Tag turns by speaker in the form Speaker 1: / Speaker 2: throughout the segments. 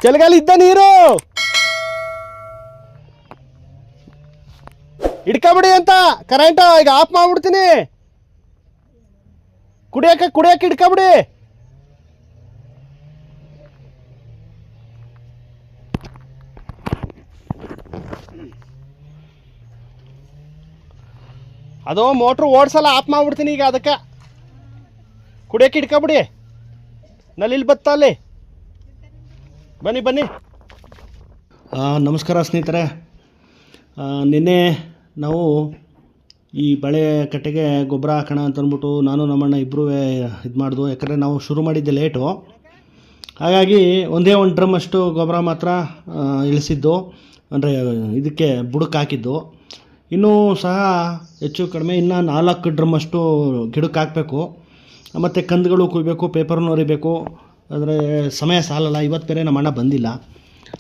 Speaker 1: ಕೆಳಗಲ್ಲಿ ಇದ್ದ ನೀರು ಹಿಡ್ಕೊಬಿಡಿ ಅಂತ ಕರೆಂಟ್ ಈಗ ಆಫ್ ಮಾಡ್ಬಿಡ್ತೀನಿ. ಕುಡಿಯಕ್ಕೆ ಹಿಡ್ಕೊಬಿಡಿ. ಅದು ಮೋಟ್ರು ಓಡಿಸಲ್ಲ, ಆಫ್ ಮಾಡ್ಬಿಡ್ತೀನಿ ಈಗ. ಅದಕ್ಕೆ ಕುಡಿಯಕ್ಕೆ ಹಿಡ್ಕೊಬಿಡಿ. ನಲ್ಲಿ ಬತ್ತ ಅಲ್ಲಿ ಬನ್ನಿ. ನಮಸ್ಕಾರ ಸ್ನೇಹಿತರೆ. ನಿನ್ನೆ ನಾವು ಈ ಬಳೆ ಕಟ್ಟೆಗೆ ಗೊಬ್ಬರ ಹಾಕೋಣ ಅಂತ ಅಂದ್ಬಿಟ್ಟು ನಾನು ನಮ್ಮಣ್ಣ ಇಬ್ಬರೂ ಇದು ಮಾಡಿದ್ವು. ಯಾಕಂದರೆ ನಾವು ಶುರು ಮಾಡಿದ್ದೆ ಲೇಟು, ಹಾಗಾಗಿ ಒಂದೇ ಒಂದು ಡ್ರಮ್ ಅಷ್ಟು ಗೊಬ್ಬರ ಮಾತ್ರ ಇಳಿಸಿದ್ದು, ಅಂದರೆ ಇದಕ್ಕೆ ಬುಡಕ್ಕೆ ಹಾಕಿದ್ದು. ಇನ್ನೂ ಸಹ ಹೆಚ್ಚು ಕಡಿಮೆ ಇನ್ನು 4 ಡ್ರಮ್ ಅಷ್ಟು ಗಿಡಕ್ಕೆ ಹಾಕಬೇಕು. ಮತ್ತು ಕಂದುಗಳು ಕುಯ್ಬೇಕು, ಪೇಪರ್ನು ಹೊರಿಬೇಕು. ಅಂದರೆ ಸಮಯ ಸಾಲಲ್ಲ. ಇವತ್ತು ಬೇರೆ ನಮ್ಮ ಅಣ್ಣ ಬಂದಿಲ್ಲ,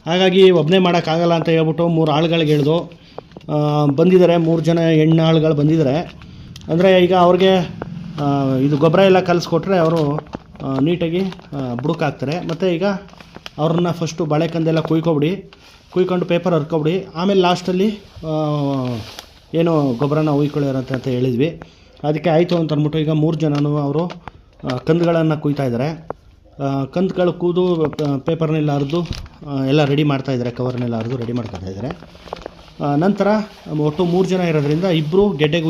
Speaker 1: ಹಾಗಾಗಿ ಒಬ್ಬನೇ ಮಾಡೋಕ್ಕಾಗಲ್ಲ ಅಂತ ಹೇಳ್ಬಿಟ್ಟು 3 ಆಳುಗಳಿಗೆ ಹೇಳ್ದು ಬಂದಿದ್ದಾರೆ. 3 ಜನ ಹೆಣ್ಣು ಆಳುಗಳು ಬಂದಿದ್ದಾರೆ. ಅಂದರೆ ಈಗ ಅವ್ರಿಗೆ ಇದು ಗೊಬ್ಬರ ಎಲ್ಲ ಕಲಿಸ್ಕೊಟ್ರೆ ಅವರು ನೀಟಾಗಿ ಬುಡಕ್ಕೆ ಹಾಕ್ತಾರೆ. ಮತ್ತು ಈಗ ಅವ್ರನ್ನ ಫಸ್ಟು ಬಾಳೆಕಂದೆಲ್ಲ ಕುಯ್ಕೊಂಡು ಪೇಪರ್ ಹರ್ಕೊಬಿಡಿ. ಆಮೇಲೆ ಲಾಸ್ಟಲ್ಲಿ ಏನು ಗೊಬ್ಬರನ ಹುಯ್ಕೊಳ್ಳಿರಂತೆ ಅಂತ ಹೇಳಿದ್ವಿ. ಅದಕ್ಕೆ ಆಯಿತು ಅಂತ ಅಂದ್ಬಿಟ್ಟು ಈಗ 3 ಜನನೂ ಅವರು ಕಂದುಗಳನ್ನು ಕುಯ್ತಾಯಿದ್ದಾರೆ. ಕಂದುಗಳು ಕೂದು ಪೇಪರ್ನೆಲ್ಲ ಹರಿದು ಎಲ್ಲ ರೆಡಿ ಮಾಡ್ತಾಯಿದ್ದಾರೆ, ಕವರ್ನೆಲ್ಲ ಹರಿದು ರೆಡಿ ಮಾಡ್ತಾಯಿದ್ದಾರೆ. ನಂತರ ಒಟ್ಟು 3 ಜನ ಇರೋದ್ರಿಂದ ಇಬ್ಬರು ಗೆಡ್ಡೆಗೆ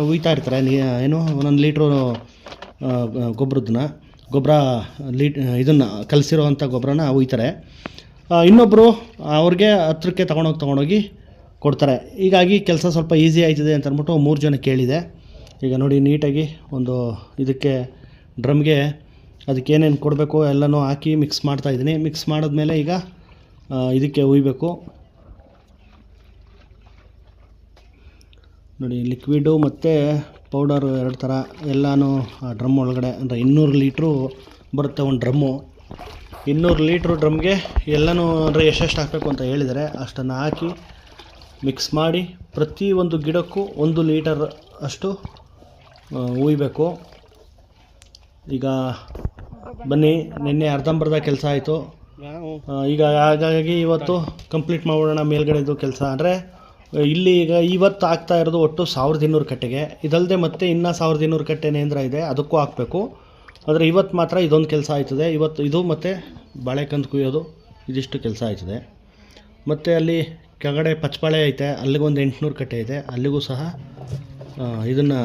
Speaker 1: ಹುಯ್ತಾ ಇರ್ತಾರೆ. ಏನು 1 ಲೀಟ್ರು ಗೊಬ್ಬರ ಇದನ್ನು ಕಲಸಿರೋವಂಥ ಗೊಬ್ಬರನ ಹುಯ್ತಾರೆ. ಇನ್ನೊಬ್ಬರು ಅವ್ರಿಗೆ ಹತ್ರಕ್ಕೆ ತೊಗೊಂಡೋಗಿ ಕೊಡ್ತಾರೆ. ಹೀಗಾಗಿ ಕೆಲಸ ಸ್ವಲ್ಪ ಈಸಿ ಆಯ್ತದೆ ಅಂತ ಅಂದ್ಬಿಟ್ಟು 3 ಜನ ಕೇಳಿದೆ. ಈಗ ನೋಡಿ ನೀಟಾಗಿ ಒಂದು ಇದಕ್ಕೆ ಡ್ರಮ್ಗೆ ಅದಕ್ಕೆ ಏನೇನು ಕೊಡಬೇಕು ಎಲ್ಲನೂ ಹಾಕಿ ಮಿಕ್ಸ್ ಮಾಡ್ತಾಯಿದ್ದೀನಿ. ಮಿಕ್ಸ್ ಮಾಡಿದ್ಮೇಲೆ ಈಗ ಇದಕ್ಕೆ ಹುಯ್ಬೇಕು. ನೋಡಿ ಲಿಕ್ವಿಡು ಮತ್ತು ಪೌಡರು 2 ಥರ ಎಲ್ಲನೂ ಆ ಡ್ರಮ್ ಒಳಗಡೆ, ಅಂದರೆ 200 ಲೀಟ್ರು ಬರುತ್ತೆ ಒಂದು ಡ್ರಮ್ಮು. 200 ಲೀಟ್ರು ಡ್ರಮ್ಗೆ ಎಲ್ಲನೂ ಅಂದರೆ ಎಷ್ಟೆಷ್ಟು ಹಾಕಬೇಕು ಅಂತ ಹೇಳಿದ್ದಾರೆ ಅಷ್ಟನ್ನು ಹಾಕಿ ಮಿಕ್ಸ್ ಮಾಡಿ ಪ್ರತಿ ಒಂದು ಗಿಡಕ್ಕೂ 1 ಲೀಟರ್ ಅಷ್ಟು ಹುಯ್ಬೇಕು. ಈಗ ಬನ್ನಿ, ನಿನ್ನೆ ಅರ್ಧಂಬರ್ಧ ಕೆಲಸ ಆಯಿತು. ಈಗ ಹಾಗಾಗಿ ಇವತ್ತು ಕಂಪ್ಲೀಟ್ ಮಾಡೋಣ ಮೇಲ್ಗಡೆದು ಕೆಲಸ. ಅಂದರೆ ಇಲ್ಲಿ ಈಗ ಇವತ್ತು ಆಗ್ತಾ ಇರೋದು ಒಟ್ಟು 1200 ಕಟ್ಟೆಗೆ. ಇದಲ್ಲದೆ ಮತ್ತೆ ಇನ್ನೂ 1200 ಕಟ್ಟೆ ನೇಂದ್ರ ಇದೆ, ಅದಕ್ಕೂ ಹಾಕಬೇಕು. ಆದರೆ ಇವತ್ತು ಮಾತ್ರ ಇದೊಂದು ಕೆಲಸ ಆಯ್ತದೆ. ಇವತ್ತು ಇದು ಮತ್ತು ಬಾಳೆಕಂದು ಕುಯ್ಯೋದು ಇದಿಷ್ಟು ಕೆಲಸ ಆಯ್ತದೆ. ಮತ್ತು ಅಲ್ಲಿ ಕೆಳಗಡೆ ಪಚ್ಚಬಾಳೆ ಐತೆ, ಅಲ್ಲಿಗೊಂದು 800 ಕಟ್ಟೆ ಇದೆ, ಅಲ್ಲಿಗೂ ಸಹ ಇದನ್ನು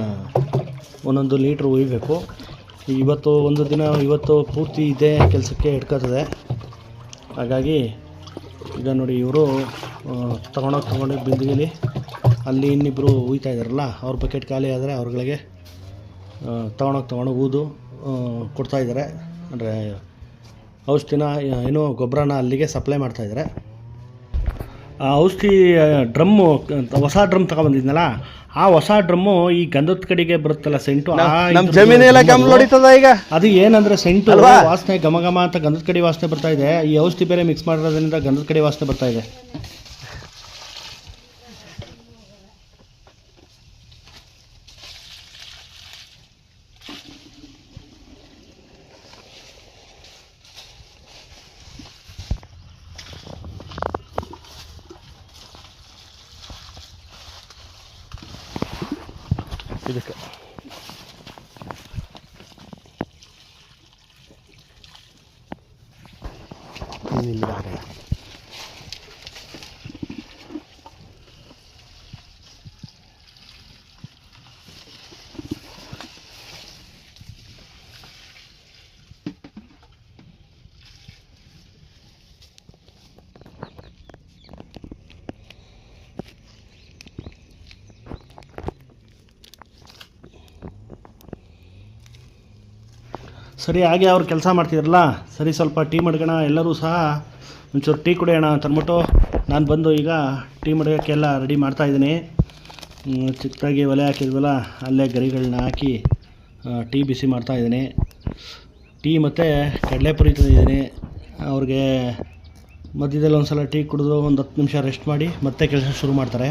Speaker 1: 1 ಲೀಟ್ರ್ ಹುಯ್ಬೇಕು. ಇವತ್ತು ಒಂದು ದಿನ ಇವತ್ತು ಪೂರ್ತಿ ಇದೇ ಕೆಲಸಕ್ಕೆ ಇಟ್ಕೋತದೆ. ಹಾಗಾಗಿ ಈಗ ನೋಡಿ ಇವರು ತೊಗೊಂಡೋಗಿ ಬಿಂದಿಗೆಲಿ ಅಲ್ಲಿ ಇನ್ನಿಬ್ಬರು ಹುಯ್ತಾ ಇದ್ದಾರಲ್ಲ, ಅವ್ರ ಬಕೆಟ್ ಖಾಲಿ ಆದರೆ ಅವ್ರಗಳಿಗೆ ತೊಗೊಂಡೋಗಿ ಊದು ಕೊಡ್ತಾಯಿದ್ದಾರೆ. ಅಂದರೆ ಔಷಧಿನ ಏನೋ ಗೊಬ್ಬರನ ಅಲ್ಲಿಗೆ ಸಪ್ಲೈ ಮಾಡ್ತಾಯಿದ್ದಾರೆ. ಆ ಔಷಧಿ ಡ್ರಮ್ಮು ಹೊಸ ಡ್ರಮ್ ತಗೊಬಂದಿದ್ನಲ್ಲ, ಆ ಹೊಸ ಡ್ರಮ್ಮು ಈ ಗಂಧದ ಕಡೆಗೆ ಬರುತ್ತಲ್ಲ ಸೆಂಟು, ನಮ್ಮ ಜಮೀನೆಲ್ಲ ಗಮ್ ಹೊಡಿತದ. ಈಗ ಅದು ಏನಂದರೆ ಸೆಂಟು ವಾಸನೆ ಘಮ ಅಂತ ಗಂಧದ ಕಡೆ ವಾಸನೆ ಬರ್ತಾ ಇದೆ. ಈ ಔಷಧಿ ಬೇರೆ ಮಿಕ್ಸ್ ಮಾಡಿರೋದ್ರಿಂದ ಗಂಧದ ಕಡೆ ವಾಸನೆ ಬರ್ತಾ ಇದೆ. ಇದಕ್ಕೆ ಸರಿ. ಹಾಗೆ ಅವ್ರು ಕೆಲಸ ಮಾಡ್ತಿದ್ರಲ್ಲ, ಸರಿ ಸ್ವಲ್ಪ ಟೀ ಮಡ್ಗೋಣ ಎಲ್ಲರೂ ಸಹ, ಒಂಚೂರು ಟೀ ಕುಡಿಯೋಣ ಅಂತ ಅಂದ್ಬಿಟ್ಟು ನಾನು ಬಂದು ಈಗ ಟೀ ಮಡ್ಗೋಕ್ಕೆಲ್ಲ ರೆಡಿ ಮಾಡ್ತಾಯಿದ್ದೀನಿ. ಚಿಕ್ಕದಾಗಿ ಒಲೆ ಹಾಕಿದ್ವಲ್ಲ, ಅಲ್ಲೇ ಗರಿಗಳನ್ನ ಹಾಕಿ ಟೀ ಬಿಸಿ ಮಾಡ್ತಾಯಿದ್ದೀನಿ. ಟೀ ಮತ್ತು ಕಡಲೆಪುರಿ ತಂದಿದ್ದೀನಿ. ಅವ್ರಿಗೆ ಮಧ್ಯದಲ್ಲಿ ಒಂದು ಸಲ ಟೀ ಕುಡಿದು ಒಂದು 10 ನಿಮಿಷ ರೆಸ್ಟ್ ಮಾಡಿ ಮತ್ತೆ ಕೆಲಸ ಶುರು ಮಾಡ್ತಾರೆ.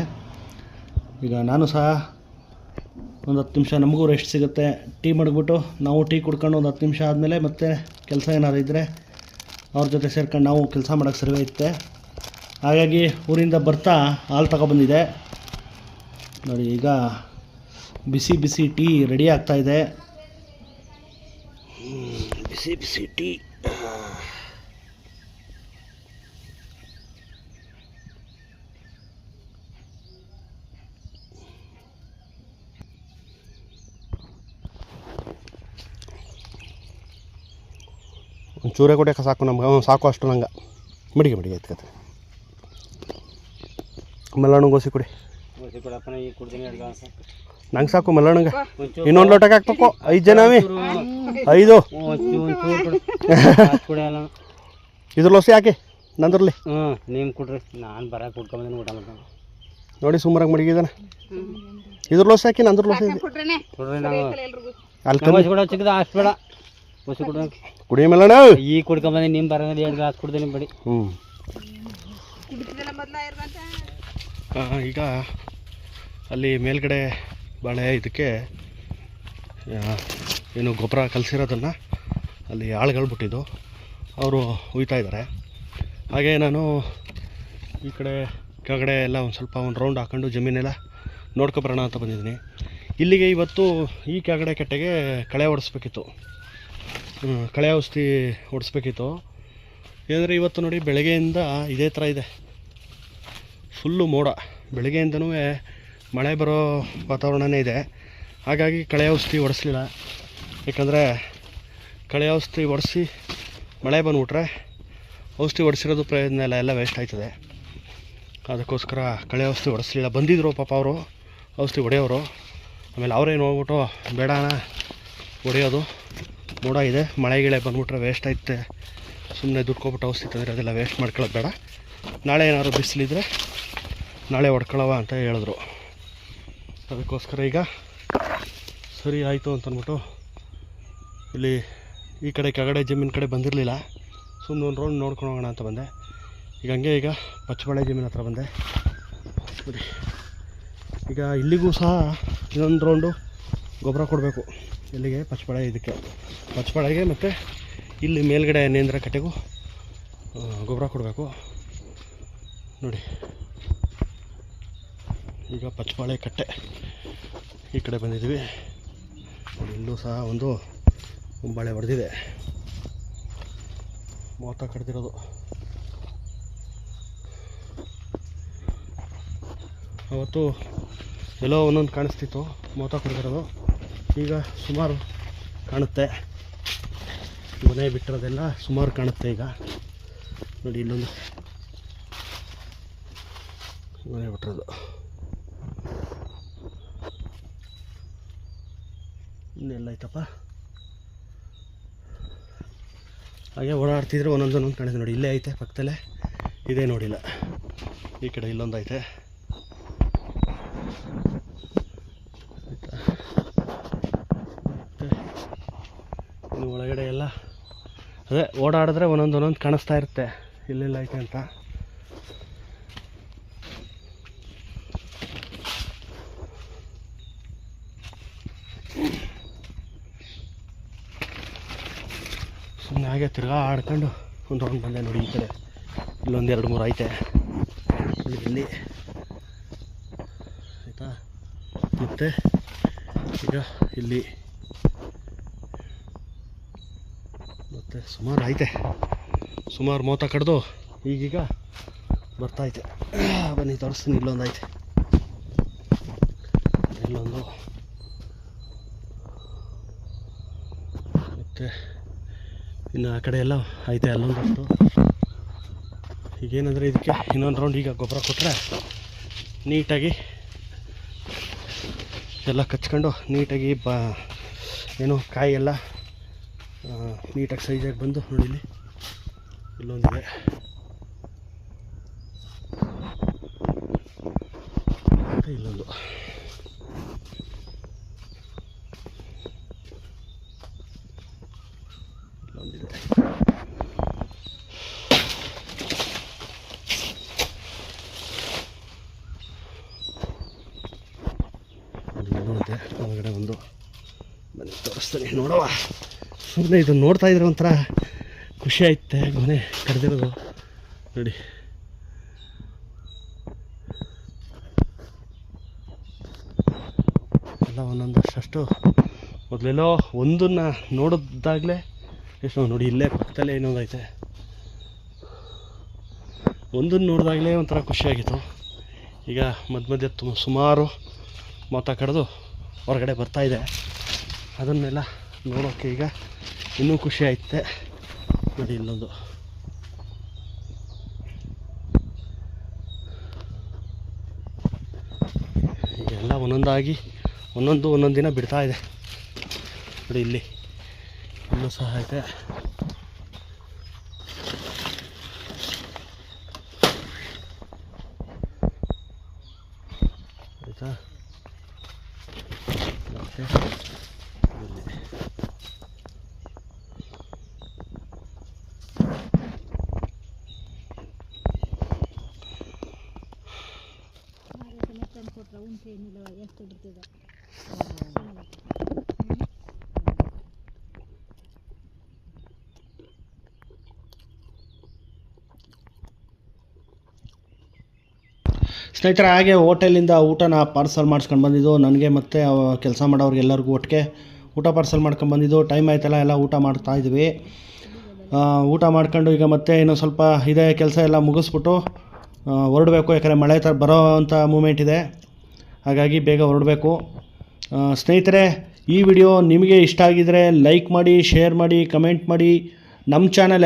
Speaker 1: ಈಗ ನಾನು ಸಹ ಒಂದು 10 ನಿಮಿಷ ನಮಗೂ ರೆಸ್ಟ್ ಸಿಗುತ್ತೆ. ಟೀ ಮಾಡಿಬಿಟ್ಟು ನಾವು ಟೀ ಕುಡ್ಕೊಂಡು ಒಂದು 10 ನಿಮಿಷ ಆದಮೇಲೆ ಮತ್ತೆ ಕೆಲಸ ಏನಾದ್ರು ಇದ್ದರೆ ಅವ್ರ ಜೊತೆ ಸೇರ್ಕೊಂಡು ನಾವು ಕೆಲಸ ಮಾಡೋಕ್ಕೆ ಸರಿ ಇರುತ್ತೆ. ಹಾಗಾಗಿ ಊರಿಂದ ಬರ್ತಾ ಹಾಲು ತಗೊಬಂದಿದೆ ನೋಡಿ. ಈಗ ಬಿಸಿ ಬಿಸಿ ಟೀ ರೆಡಿ ಆಗ್ತಾಯಿದೆ. ಬಿಸಿ ಬಿಸಿ ಟೀ
Speaker 2: ಒಂಚೂರೇ ಕೊಡಕ್ಕೆ ಸಾಕು ನಮ್ಗೆ, ಸಾಕು ಅಷ್ಟು ನಂಗೆ. ಮಡಿಗೆ ಮಡಿಗೆ ಎತ್ಕತ್ತೆ ಮಲ್ಲಣ್ಣಂಗೆ ಕೊಡಿ. ನಂಗೆ ಸಾಕು ಮಲ್ಲಣ್ಣಂಗೆ. ಇನ್ನೊಂದು ಲೋಟಕ್ಕೆ ಹಾಕ್ಬೇಕು. 5 ಜನ 5 ಇದ್ರ ಲೋಸಿ ಹಾಕಿ ನಂದ್ರಲ್ಲಿ.
Speaker 3: ನೀವು ಕೊಡ್ರಿ, ನಾನು ಬರೋಕೆ ಕುಡ್ಕೊಂಬಂದು ಊಟ ಮಾಡ್ಕೊಂಡು
Speaker 2: ನೋಡಿ ಸುಮಾರಾಗಿ ಮಡಗಿದ್ದಾನೆ. ಇದ್ರ ಲೋಸಿ ಹಾಕಿ ನಂದ್ರ ಲೋಸಿ
Speaker 3: ಕೊಡ್ರಿ. ನಾವು ಅಲ್ಲಿ ಕೂಡ ಚಿಕ್ಕದ ಅಷ್ಟು ಬೇಡ, ಹೊಸಿ ಕೊಡ್ರಿ.
Speaker 2: ಕುಡಿಯ ಮಲ್ಲಣ್ಣ
Speaker 3: ಈಗ ಕುಡ್ಕೊಂಬಂದು ನಿಮ್ಮ ಬರೋದು 2 ಗ್ಲಾಸ್ ಕುಡ್ತೀನಿ ಬಡಿ.
Speaker 2: ಈಗ ಅಲ್ಲಿ ಮೇಲ್ಗಡೆ ಬಾಳೆ ಇದಕ್ಕೆ ಏನು ಗೊಬ್ಬರ ಕಲಸಿರೋದನ್ನು ಅಲ್ಲಿ ಆಳುಗಳು ಬಿಟ್ಟಿದ್ದು ಅವರು ಹುಯ್ತಾ ಇದ್ದಾರೆ. ಹಾಗೆ ನಾನು ಈ ಕಡೆ ಕೆಳಗಡೆ ಎಲ್ಲ ಒಂದು ಸ್ವಲ್ಪ ಒಂದು ರೌಂಡ್ ಹಾಕ್ಕೊಂಡು ಜಮೀನೆಲ್ಲ ನೋಡ್ಕೊಬರೋಣ ಅಂತ ಬಂದಿದ್ದೀನಿ. ಇಲ್ಲಿಗೆ ಇವತ್ತು ಈ ಕೆಳಗಡೆ ಕಟ್ಟೆಗೆ ಕಳೆ ಹೊಡೆಸ್ಬೇಕಿತ್ತು, ಕಳೆ ಔಷಧಿ ಹೊಡೆಸ್ಬೇಕಿತ್ತು. ಏಕೆಂದರೆ ಇವತ್ತು ನೋಡಿ ಬೆಳಗ್ಗೆಯಿಂದ ಇದೇ ಥರ ಇದೆ, ಫುಲ್ಲು ಮೋಡ. ಬೆಳಗ್ಗೆಯಿಂದನೂ ಮಳೆ ಬರೋ ವಾತಾವರಣನೇ ಇದೆ. ಹಾಗಾಗಿ ಕಳೆ ಔಷಧಿ ಹೊಡೆಸ್ಲಿಲ್ಲ. ಯಾಕಂದರೆ ಕಳೆ ಔಷಧಿ ಹೊಡೆಸಿ ಮಳೆ ಬಂದುಬಿಟ್ರೆ ಔಷಧಿ ಹೊಡೆಸಿರೋದು ಪ್ರಯೋಜನ ಎಲ್ಲ ವೇಸ್ಟ್ ಆಯ್ತದೆ. ಅದಕ್ಕೋಸ್ಕರ ಕಳೆ ಔಷಧಿ ಹೊಡೆಸ್ಲಿಲ್ಲ. ಬಂದಿದ್ದರು ಪಾಪ ಅವರು ಔಷಧಿ ಹೊಡೆಯೋರು. ಆಮೇಲೆ ಅವರೇನು ಹೋಗ್ಬಿಟ್ಟು ಬೇಡಣ ಹೊಡೆಯೋದು, ಮೋಡ ಇದೆ, ಮಳೆ ಗಿಳೆ ಬಂದುಬಿಟ್ರೆ ವೇಸ್ಟ್ ಆಯ್ತೆ, ಸುಮ್ಮನೆ ದುಡ್ಕೊಬಿಟ್ಟು ಔಷಧಿ ತಂದರೆ ಅದೆಲ್ಲ ವೇಸ್ಟ್ ಮಾಡ್ಕೊಳ್ಳೋದು ಬೇಡ, ನಾಳೆ ಏನಾದ್ರು ಬಿಸಿಲಿದ್ರೆ ನಾಳೆ ಹೊಡ್ಕೊಳ್ಳವ ಅಂತ ಹೇಳಿದ್ರು. ಅದಕ್ಕೋಸ್ಕರ ಈಗ ಸರಿ ಆಯಿತು ಅಂತಂದ್ಬಿಟ್ಟು ಇಲ್ಲಿ ಈ ಕಡೆ ಕೆಳಗಡೆ ಜಮೀನು ಕಡೆ ಬಂದಿರಲಿಲ್ಲ, ಸುಮ್ಮನೆ ಒಂದು ರೌಂಡ್ ನೋಡ್ಕೊಂಡು ಹೋಗೋಣ ಅಂತ ಬಂದೆ. ಈಗ ಹಂಗೆ ಈಗ ಪಚ್ಚಬಾಳೆ ಜಮೀನು ಹತ್ರ ಬಂದೆ ನೋಡಿ. ಈಗ ಇಲ್ಲಿಗೂ ಸಹ ಇನ್ನೊಂದು ರೌಂಡು ಗೊಬ್ಬರ ಕೊಡಬೇಕು. ಇಲ್ಲಿಗೆ ಪಚ್ಚಬಾಳೆ ಇದಕ್ಕೆ ಪಚ್ಚಬಾಳೆಗೆ ಮತ್ತು ಇಲ್ಲಿ ಮೇಲ್ಗಡೆ ನೇಂದ್ರ ಕಟ್ಟೆಗೂ ಗೊಬ್ಬರ ಕೊಡಬೇಕು ನೋಡಿ. ಈಗ ಪಚ್ಚಬಾಳೆ ಕಟ್ಟೆ ಈ ಕಡೆ ಬಂದಿದ್ದೀವಿ ನೋಡಿ. ಇಲ್ಲೂ ಸಹ ಒಂದು ಬಾಳೆ ಹೊಡೆದಿದೆ, ಮೋತ ಕಡ್ದಿರೋದು. ಅವತ್ತು ಎಲ್ಲೋ ಒಂದೊಂದು ಕಾಣಿಸ್ತಿತ್ತು ಮೋತ ಕಡ್ದಿರೋದು, ಈಗ ಸುಮಾರು ಕಾಣುತ್ತೆ. ಮನೆ ಬಿಟ್ಟಿರೋದೆಲ್ಲ ಸುಮಾರು ಕಾಣುತ್ತೆ ಈಗ ನೋಡಿ. ಇಲ್ಲೊಂದು ಮನೆ ಬಿಟ್ಟಿರೋದು, ಇನ್ನೆಲ್ಲ ಐತಪ್ಪ. ಹಾಗೆ ಓಡಾಡ್ತಿದ್ರೆ ಒಂದೊಂದು ಕಾಣಿದೆ ನೋಡಿ. ಇಲ್ಲೇ ಐತೆ ಪಕ್ಕದಲ್ಲೇ ಇದೇ ನೋಡಿಲ್ಲ. ಈ ಕಡೆ ಇಲ್ಲೊಂದು ಐತೆ ಆಯಿತಾ. ಮತ್ತು ಇನ್ನು ಒಳಗಡೆ ಎಲ್ಲ ಅದೇ ಓಡಾಡಿದ್ರೆ ಒಂದೊಂದು ಕಾಣಿಸ್ತಾ ಇರುತ್ತೆ ಇಲ್ಲೆಲ್ಲ ಐತೆ ಅಂತ. ಸುಮ್ಮನೆ ಹಾಗೆ ತಿರ್ಗಾ ಆಡ್ಕೊಂಡು ಒಂದು ರೌಂಡ್ ಬಂದೆ ನೋಡಿ. ಈ ಕಡೆ ಇಲ್ಲೊಂದು 2-3 ಐತೆ ಇಲ್ಲಿ ಆಯಿತಾ. ಮತ್ತು ಈಗ ಇಲ್ಲಿ ಮತ್ತು ಸುಮಾರು ಐತೆ, ಸುಮಾರು ಮೋತ ಕಡ್ದು ಈಗೀಗ ಬರ್ತೈತೆ. ಬನ್ನಿ ತೋರಿಸ್ತೀನಿ. ಇಲ್ಲೊಂದು ಐತೆ, ಇಲ್ಲೊಂದು, ಮತ್ತು ಇನ್ನು ಆ ಕಡೆ ಎಲ್ಲ ಐತೆ ಅಲ್ಲೊಂದಷ್ಟು. ಈಗೇನಂದರೆ ಇದಕ್ಕೆ ಇನ್ನೊಂದು ರೌಂಡ್ ಈಗ ಗೊಬ್ಬರ ಕೊಟ್ಟರೆ ನೀಟಾಗಿ ಎಲ್ಲ ಕಚ್ಕೊಂಡು ನೀಟಾಗಿ ಏನು ಕಾಯಿ ಎಲ್ಲ ನೀಟಾಗಿ ಸೈಜಾಗಿ ಬಂದು ನೋಡಿ. ಇಲ್ಲಿ ಇಲ್ಲೊಂದಿದೆ, ಇಲ್ಲೊಂದು ಇಲ್ಲೊಂದಿದೆ. ಇಲ್ಲೊಂದಿದೆ ಒಳಗಡೆ ಒಂದು ಬನ್ನಿ ತೋರಿಸ್ತೀನಿ ನೋಡುವ. ಸುಮ್ಮನೆ ಇದನ್ನು ನೋಡ್ತಾ ಇದ್ರೆ ಒಂಥರ ಖುಷಿ ಆಯ್ತೆ. ಗೊನೆ ಕಡ್ದಿರೋದು ನೋಡಿ. ಎಲ್ಲ ಒಂದೊಂದಷ್ಟು ಮೊದಲೆಲ್ಲೋ ಒಂದನ್ನು ನೋಡಿದಾಗಲೇ ಎಷ್ಟು ನೋಡಿ, ಇಲ್ಲೇ ಪಕ್ಕದಲ್ಲೇ ಇನ್ನೊಂದೈತೆ. ಒಂದನ್ನು ನೋಡಿದಾಗಲೇ ಒಂಥರ ಖುಷಿಯಾಗಿತ್ತು. ಈಗ ಮಧ್ಯೆ ಸುಮಾರು ಮೊತ್ತ ಕಡ್ದು ಹೊರಗಡೆ ಬರ್ತಾಯಿದೆ. ಅದನ್ನೆಲ್ಲ ನೋಡೋಕ್ಕೆ ಈಗ ಇನ್ನೂ ಖುಷಿ ಆಯ್ತೆ. ನೋಡಿ ಇಲ್ಲೊಂದು ಈಗೆಲ್ಲ ಒಂದೊಂದಾಗಿ ಒಂದೊಂದು ದಿನ ಬಿಡ್ತಾ ಇದೆ ನೋಡಿ. ಇಲ್ಲಿ ಇನ್ನೂ ಸಹ ಐತೆ. ಆಯಿತಾ? ಮತ್ತೆ ಇಲ್ಲಿ
Speaker 1: ಸ್ನೇಹಿತರೆ, ಹಾಗೆ ಹೋಟೆಲಿಂದ ಊಟನ ಪಾರ್ಸಲ್ ಮಾಡಿಸ್ಕೊಂಡು ಬಂದಿದ್ದು ನನಗೆ ಮತ್ತು ಕೆಲಸ ಮಾಡೋರಿಗೆಲ್ಲರಿಗೂ ಒಟ್ಟಿಗೆ ಊಟ ಪಾರ್ಸಲ್ ಮಾಡ್ಕೊಂಡು ಬಂದಿದ್ದು. ಟೈಮ್ ಆಯ್ತಲ್ಲ, ಎಲ್ಲ ಊಟ ಮಾಡ್ತಾಯಿದ್ವಿ. ಊಟ ಮಾಡ್ಕೊಂಡು ಈಗ ಮತ್ತೆ ಇನ್ನೊಂದು ಸ್ವಲ್ಪ ಇದೆ ಕೆಲಸ ಎಲ್ಲ ಮುಗಿಸ್ಬಿಟ್ಟು ಹೊರಡಬೇಕು. ಯಾಕಂದರೆ ಮಳೆ ಬರೋ ಅಂಥ ಮೂಮೆಂಟ್ ಇದೆ, ಹಾಗಾಗಿ ಬೇಗ ಹೊರಡಬೇಕು. ಸ್ನೇಹಿತರೆ, ಈ ವಿಡಿಯೋ ನಿಮಗೆ ಇಷ್ಟ ಆಗಿದರೆ ಲೈಕ್ ಮಾಡಿ, ಶೇರ್ ಮಾಡಿ, ಕಮೆಂಟ್ ಮಾಡಿ. ನಮ್ಮ ಚಾನಲ್